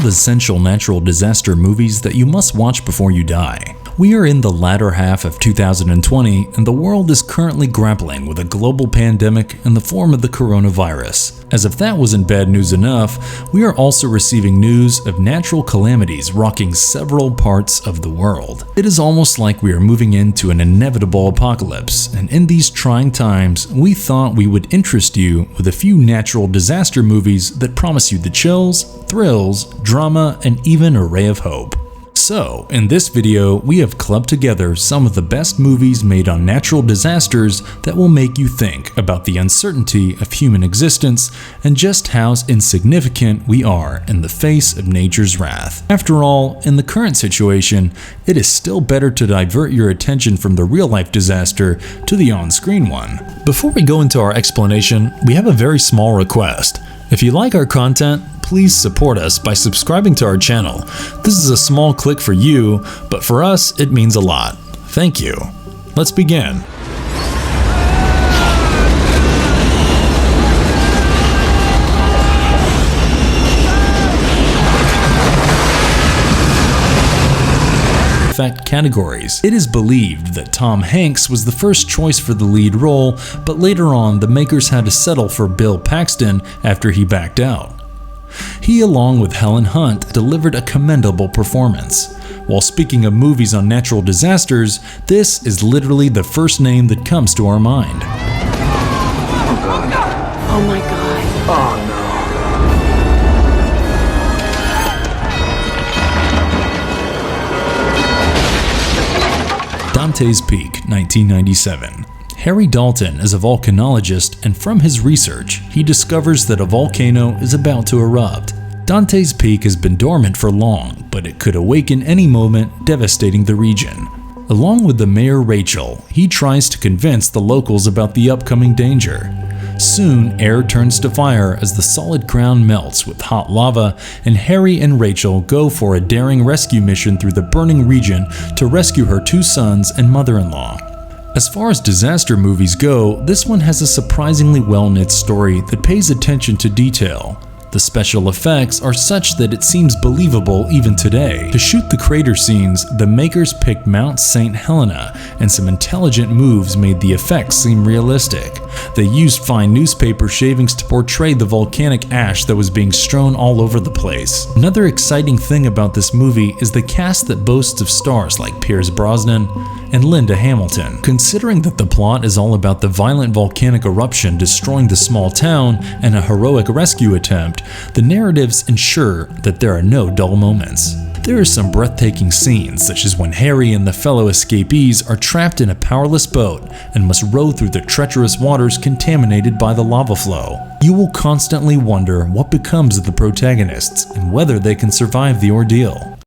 12 essential natural disaster movies that you must watch before you die. We are in the latter half of 2020, and the world is currently grappling with a global pandemic in the form of the coronavirus. As if that wasn't bad news enough, we are also receiving news of natural calamities rocking several parts of the world. It is almost like we are moving into an inevitable apocalypse, and in these trying times, we thought we would interest you with a few natural disaster movies that promise you the chills, thrills, drama, and even a ray of hope. So, in this video, we have clubbed together some of the best movies made on natural disasters that will make you think about the uncertainty of human existence and just how insignificant we are in the face of nature's wrath. After all, in the current situation, it is still better to divert your attention from the real-life disaster to the on-screen one. Before we go into our explanation, we have a very small request. If you like our content, please support us by subscribing to our channel. This is a small click for you, but for us, it means a lot. Thank you. Let's begin. Effect categories. It is believed that Tom Hanks was the first choice for the lead role, but later on the makers had to settle for Bill Paxton after he backed out. He, along with Helen Hunt, delivered a commendable performance. While speaking of movies on natural disasters, this is literally the first name that comes to our mind. Oh my God. Oh no. Dante's Peak, 1997. Harry Dalton is a volcanologist, and from his research, he discovers that a volcano is about to erupt. Dante's Peak has been dormant for long, but it could awaken any moment, devastating the region. Along with the mayor Rachel, he tries to convince the locals about the upcoming danger. Soon, air turns to fire as the solid ground melts with hot lava, and Harry and Rachel go for a daring rescue mission through the burning region to rescue her two sons and mother-in-law. As far as disaster movies go, this one has a surprisingly well-knit story that pays attention to detail. The special effects are such that it seems believable even today. To shoot the crater scenes, the makers picked Mount St. Helena, and some intelligent moves made the effects seem realistic. They used fine newspaper shavings to portray the volcanic ash that was being strewn all over the place. Another exciting thing about this movie is the cast that boasts of stars like Pierce Brosnan and Linda Hamilton. Considering that the plot is all about the violent volcanic eruption destroying the small town and a heroic rescue attempt, the narratives ensure that there are no dull moments. There are some breathtaking scenes, such as when Harry and the fellow escapees are trapped in a powerless boat and must row through the treacherous waters contaminated by the lava flow. You will constantly wonder what becomes of the protagonists and whether they can survive the ordeal.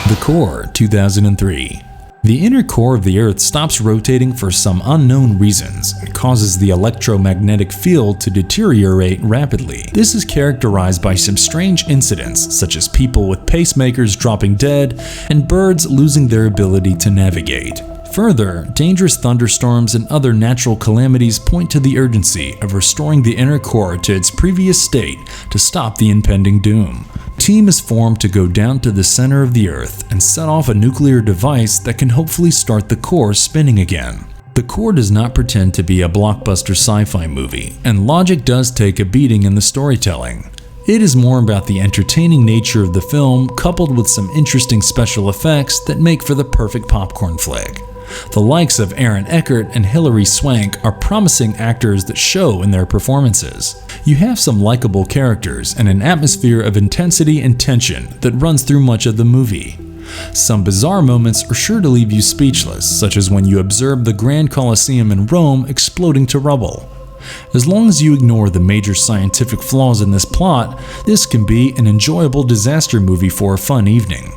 The Core, 2003. The inner core of the Earth stops rotating for some unknown reasons and causes the electromagnetic field to deteriorate rapidly. This is characterized by some strange incidents, such as people with pacemakers dropping dead and birds losing their ability to navigate. Further, dangerous thunderstorms and other natural calamities point to the urgency of restoring the inner core to its previous state to stop the impending doom. A team is formed to go down to the center of the Earth and set off a nuclear device that can hopefully start the core spinning again. The Core does not pretend to be a blockbuster sci-fi movie, and logic does take a beating in the storytelling. It is more about the entertaining nature of the film coupled with some interesting special effects that make for the perfect popcorn flick. The likes of Aaron Eckhart and Hilary Swank are promising actors that show in their performances. You have some likable characters and an atmosphere of intensity and tension that runs through much of the movie. Some bizarre moments are sure to leave you speechless, such as when you observe the Grand Colosseum in Rome exploding to rubble. As long as you ignore the major scientific flaws in this plot, this can be an enjoyable disaster movie for a fun evening.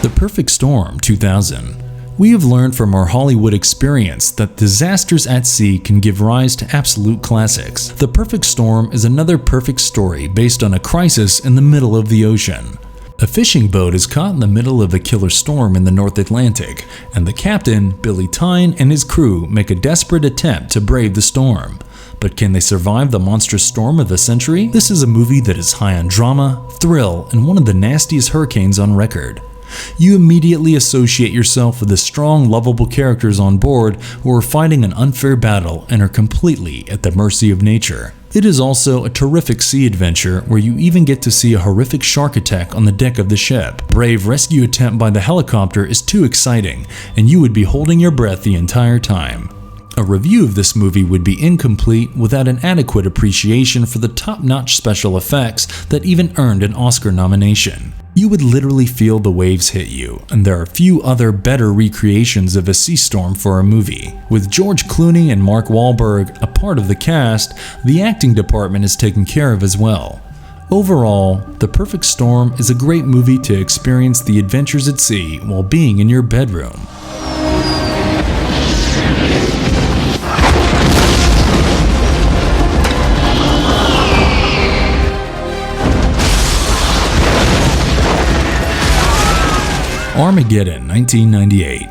The Perfect Storm, 2000. We have learned from our Hollywood experience that disasters at sea can give rise to absolute classics. The Perfect Storm is another perfect story based on a crisis in the middle of the ocean. A fishing boat is caught in the middle of a killer storm in the North Atlantic, and the captain, Billy Tyne, and his crew make a desperate attempt to brave the storm. But can they survive the monstrous storm of the century? This is a movie that is high on drama, thrill, and one of the nastiest hurricanes on record. You immediately associate yourself with the strong, lovable characters on board who are fighting an unfair battle and are completely at the mercy of nature. It is also a terrific sea adventure where you even get to see a horrific shark attack on the deck of the ship. Brave rescue attempt by the helicopter is too exciting, and you would be holding your breath the entire time. A review of this movie would be incomplete without an adequate appreciation for the top-notch special effects that even earned an Oscar nomination. You would literally feel the waves hit you, and there are few other better recreations of a sea storm for a movie. With George Clooney and Mark Wahlberg a part of the cast, the acting department is taken care of as well. Overall, The Perfect Storm is a great movie to experience the adventures at sea while being in your bedroom. Armageddon, 1998.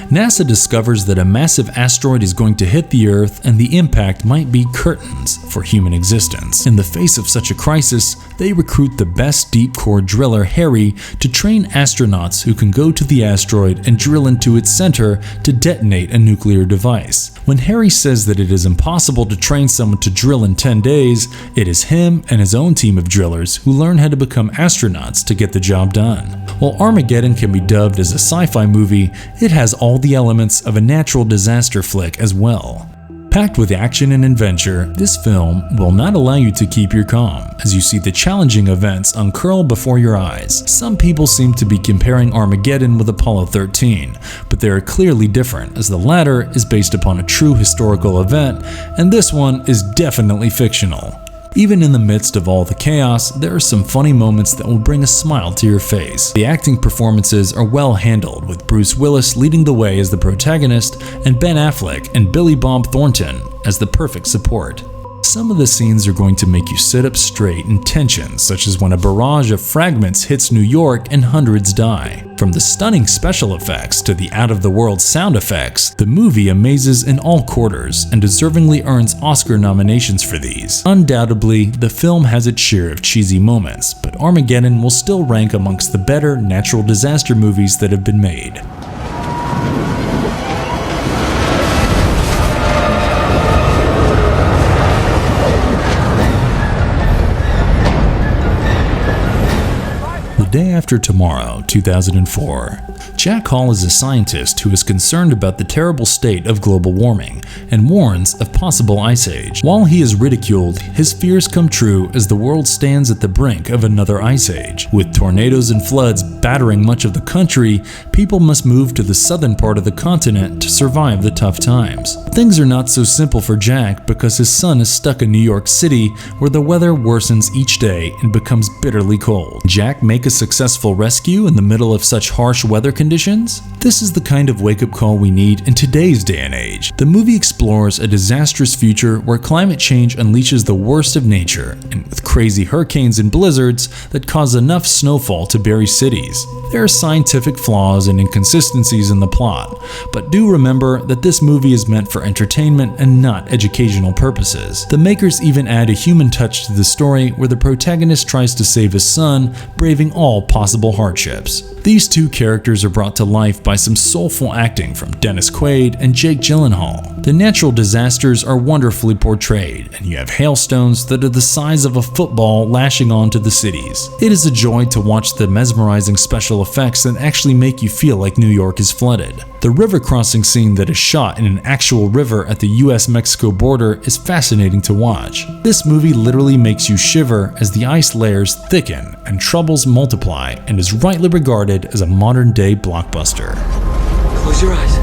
NASA discovers that a massive asteroid is going to hit the Earth, and the impact might be curtains for human existence. In the face of such a crisis, they recruit the best deep core driller, Harry, to train astronauts who can go to the asteroid and drill into its center to detonate a nuclear device. When Harry says that it is impossible to train someone to drill in 10 days, it is him and his own team of drillers who learn how to become astronauts to get the job done. While Armageddon can be dubbed as a sci-fi movie, it has all the elements of a natural disaster flick as well. Packed with action and adventure, this film will not allow you to keep your calm as you see the challenging events uncurl before your eyes. Some people seem to be comparing Armageddon with Apollo 13, but they are clearly different, as the latter is based upon a true historical event and this one is definitely fictional. Even in the midst of all the chaos, there are some funny moments that will bring a smile to your face. The acting performances are well handled, with Bruce Willis leading the way as the protagonist and Ben Affleck and Billy Bob Thornton as the perfect support. Some of the scenes are going to make you sit up straight in tension, such as when a barrage of fragments hits New York and hundreds die. From the stunning special effects to the out-of-the-world sound effects, the movie amazes in all quarters and deservingly earns Oscar nominations for these. Undoubtedly, the film has its share of cheesy moments, but Armageddon will still rank amongst the better natural disaster movies that have been made. Day After Tomorrow, 2004. Jack Hall is a scientist who is concerned about the terrible state of global warming and warns of possible ice age. While he is ridiculed, his fears come true as the world stands at the brink of another ice age. With tornadoes and floods battering much of the country, people must move to the southern part of the continent to survive the tough times. Things are not so simple for Jack because his son is stuck in New York City, where the weather worsens each day and becomes bitterly cold. Jack makes a successful rescue in the middle of such harsh weather conditions? This is the kind of wake-up call we need in today's day and age. The movie explores a disastrous future where climate change unleashes the worst of nature, and with crazy hurricanes and blizzards that cause enough snowfall to bury cities. There are scientific flaws and inconsistencies in the plot, but do remember that this movie is meant for entertainment and not educational purposes. The makers even add a human touch to the story where the protagonist tries to save his son, braving all possible hardships. These two characters are brought to life by some soulful acting from Dennis Quaid and Jake Gyllenhaal. The natural disasters are wonderfully portrayed, and you have hailstones that are the size of a football lashing onto the cities. It is a joy to watch the mesmerizing special effects that actually make you feel like New York is flooded. The river crossing scene that is shot in an actual river at the US-Mexico border is fascinating to watch. This movie literally makes you shiver as the ice layers thicken and troubles multiply, and is rightly regarded as a modern-day blockbuster. Close your eyes.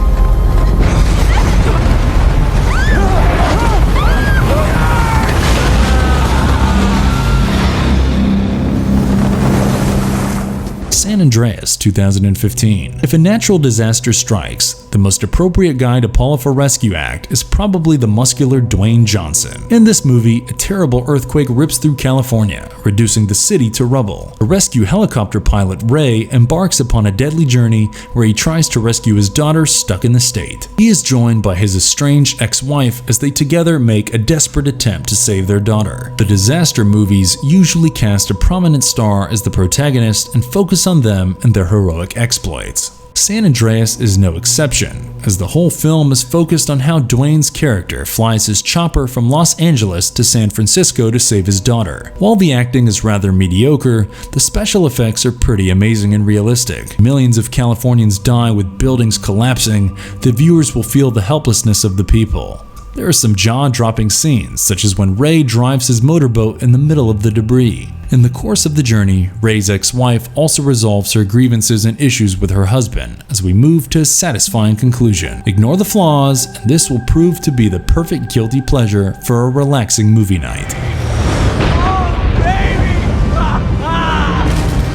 San Andreas, 2015. If a natural disaster strikes, the most appropriate guy to pull off a rescue act is probably the muscular Dwayne Johnson. In this movie, a terrible earthquake rips through California, reducing the city to rubble. A rescue helicopter pilot, Ray, embarks upon a deadly journey where he tries to rescue his daughter stuck in the state. He is joined by his estranged ex-wife as they together make a desperate attempt to save their daughter. The disaster movies usually cast a prominent star as the protagonist and focus on them and their heroic exploits. San Andreas is no exception, as the whole film is focused on how Dwayne's character flies his chopper from Los Angeles to San Francisco to save his daughter. While the acting is rather mediocre, the special effects are pretty amazing and realistic. Millions of Californians die with buildings collapsing. The viewers will feel the helplessness of the people. There are some jaw-dropping scenes, such as when Ray drives his motorboat in the middle of the debris. In the course of the journey, Ray's ex-wife also resolves her grievances and issues with her husband as we move to a satisfying conclusion. Ignore the flaws, and this will prove to be the perfect guilty pleasure for a relaxing movie night.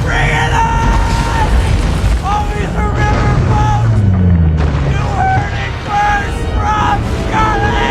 Bring it on! Always remember, folks, you heard it first from Scarlet!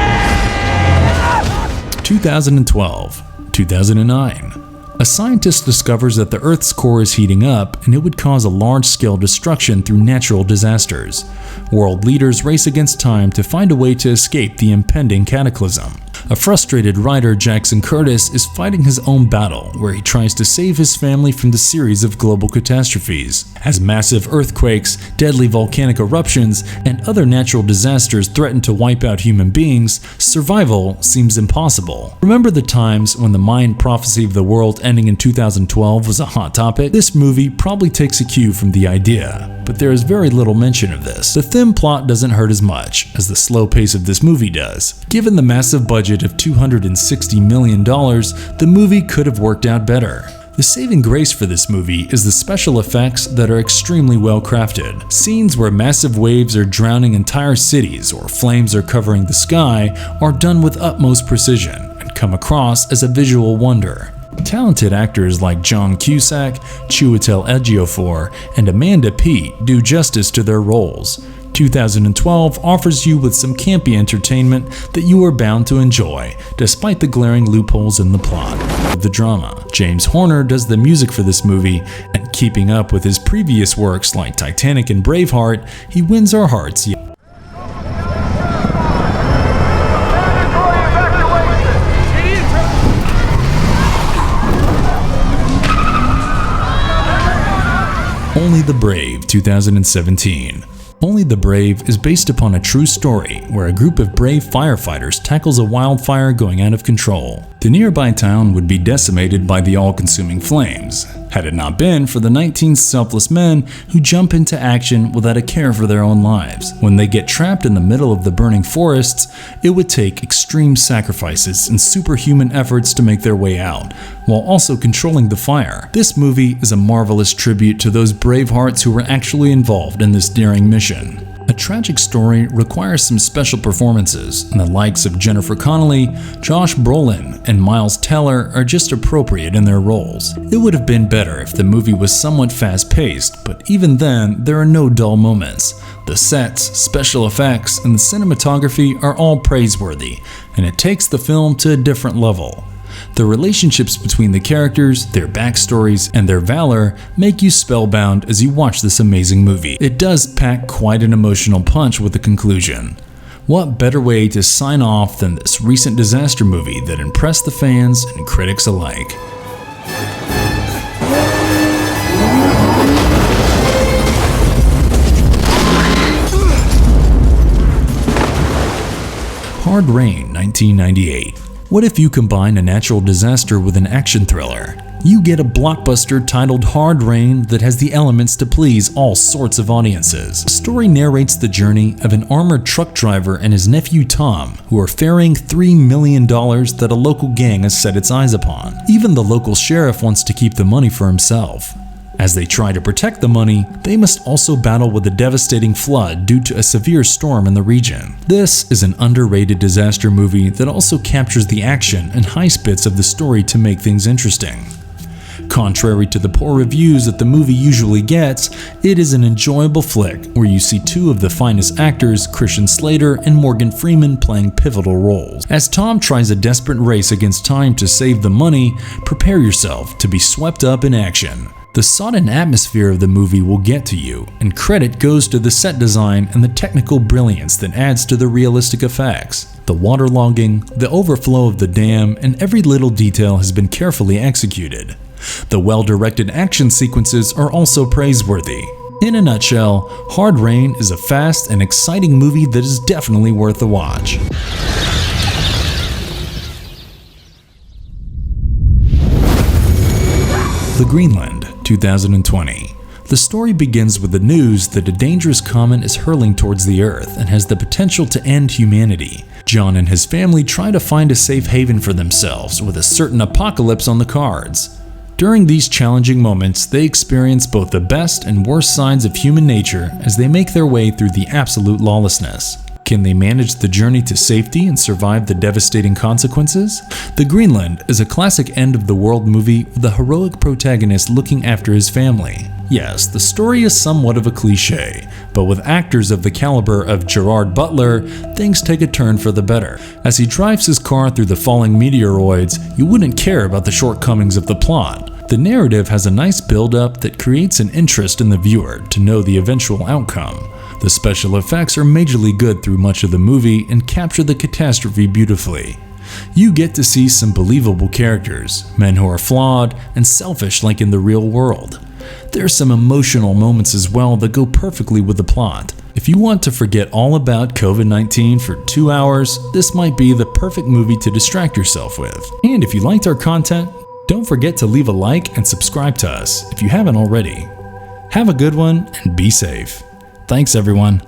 2012, 2009. A scientist discovers that the Earth's core is heating up and it would cause a large-scale destruction through natural disasters. World leaders race against time to find a way to escape the impending cataclysm. A frustrated writer, Jackson Curtis, is fighting his own battle where he tries to save his family from the series of global catastrophes. As massive earthquakes, deadly volcanic eruptions, and other natural disasters threaten to wipe out human beings, survival seems impossible. Remember the times when the Mayan prophecy of the world ending in 2012 was a hot topic? This movie probably takes a cue from the idea, but there is very little mention of this. The thin plot doesn't hurt as much as the slow pace of this movie does. Given the massive budget of $260 million, the movie could have worked out better. The saving grace for this movie is the special effects that are extremely well crafted. Scenes where massive waves are drowning entire cities or flames are covering the sky are done with utmost precision and come across as a visual wonder. Talented actors like John Cusack, Chiwetel Ejiofor, and Amanda Peet do justice to their roles. 2012 offers you with some campy entertainment that you are bound to enjoy, despite the glaring loopholes in the plot. The drama. James Horner does the music for this movie, and keeping up with his previous works like Titanic and Braveheart, he wins our hearts. Only the Brave, 2017. Only the Brave is based upon a true story where a group of brave firefighters tackles a wildfire going out of control. The nearby town would be decimated by the all-consuming flames, had it not been for the 19 selfless men who jump into action without a care for their own lives. When they get trapped in the middle of the burning forests, it would take extreme sacrifices and superhuman efforts to make their way out, while also controlling the fire. This movie is a marvelous tribute to those brave hearts who were actually involved in this daring mission. A tragic story requires some special performances, and the likes of Jennifer Connelly, Josh Brolin, and Miles Teller are just appropriate in their roles. It would have been better if the movie was somewhat fast-paced, but even then, there are no dull moments. The sets, special effects, and the cinematography are all praiseworthy, and it takes the film to a different level. The relationships between the characters, their backstories, and their valor make you spellbound as you watch this amazing movie. It does pack quite an emotional punch with the conclusion. What better way to sign off than this recent disaster movie that impressed the fans and critics alike? Hard Rain, 1998. What if you combine a natural disaster with an action thriller? You get a blockbuster titled Hard Rain that has the elements to please all sorts of audiences. The story narrates the journey of an armored truck driver and his nephew Tom, who are ferrying $3 million that a local gang has set its eyes upon. Even the local sheriff wants to keep the money for himself. As they try to protect the money, they must also battle with a devastating flood due to a severe storm in the region. This is an underrated disaster movie that also captures the action and heist bits of the story to make things interesting. Contrary to the poor reviews that the movie usually gets, it is an enjoyable flick where you see two of the finest actors, Christian Slater and Morgan Freeman, playing pivotal roles. As Tom tries a desperate race against time to save the money, prepare yourself to be swept up in action. The sodden atmosphere of the movie will get to you, and credit goes to the set design and the technical brilliance that adds to the realistic effects. The waterlogging, the overflow of the dam, and every little detail has been carefully executed. The well-directed action sequences are also praiseworthy. In a nutshell, Hard Rain is a fast and exciting movie that is definitely worth a watch. The Greenland, 2020. The story begins with the news that a dangerous comet is hurling towards the Earth and has the potential to end humanity. John and his family try to find a safe haven for themselves with a certain apocalypse on the cards. During these challenging moments, they experience both the best and worst sides of human nature as they make their way through the absolute lawlessness. Can they manage the journey to safety and survive the devastating consequences? The Greenland is a classic end-of-the-world movie with the heroic protagonist looking after his family. Yes, the story is somewhat of a cliche, but with actors of the caliber of Gerard Butler, things take a turn for the better. As he drives his car through the falling meteoroids, you wouldn't care about the shortcomings of the plot. The narrative has a nice build-up that creates an interest in the viewer to know the eventual outcome. The special effects are majorly good through much of the movie and capture the catastrophe beautifully. You get to see some believable characters, men who are flawed and selfish like in the real world. There are some emotional moments as well that go perfectly with the plot. If you want to forget all about COVID-19 for 2 hours, this might be the perfect movie to distract yourself with. And if you liked our content, don't forget to leave a like and subscribe to us if you haven't already. Have a good one and be safe. Thanks everyone.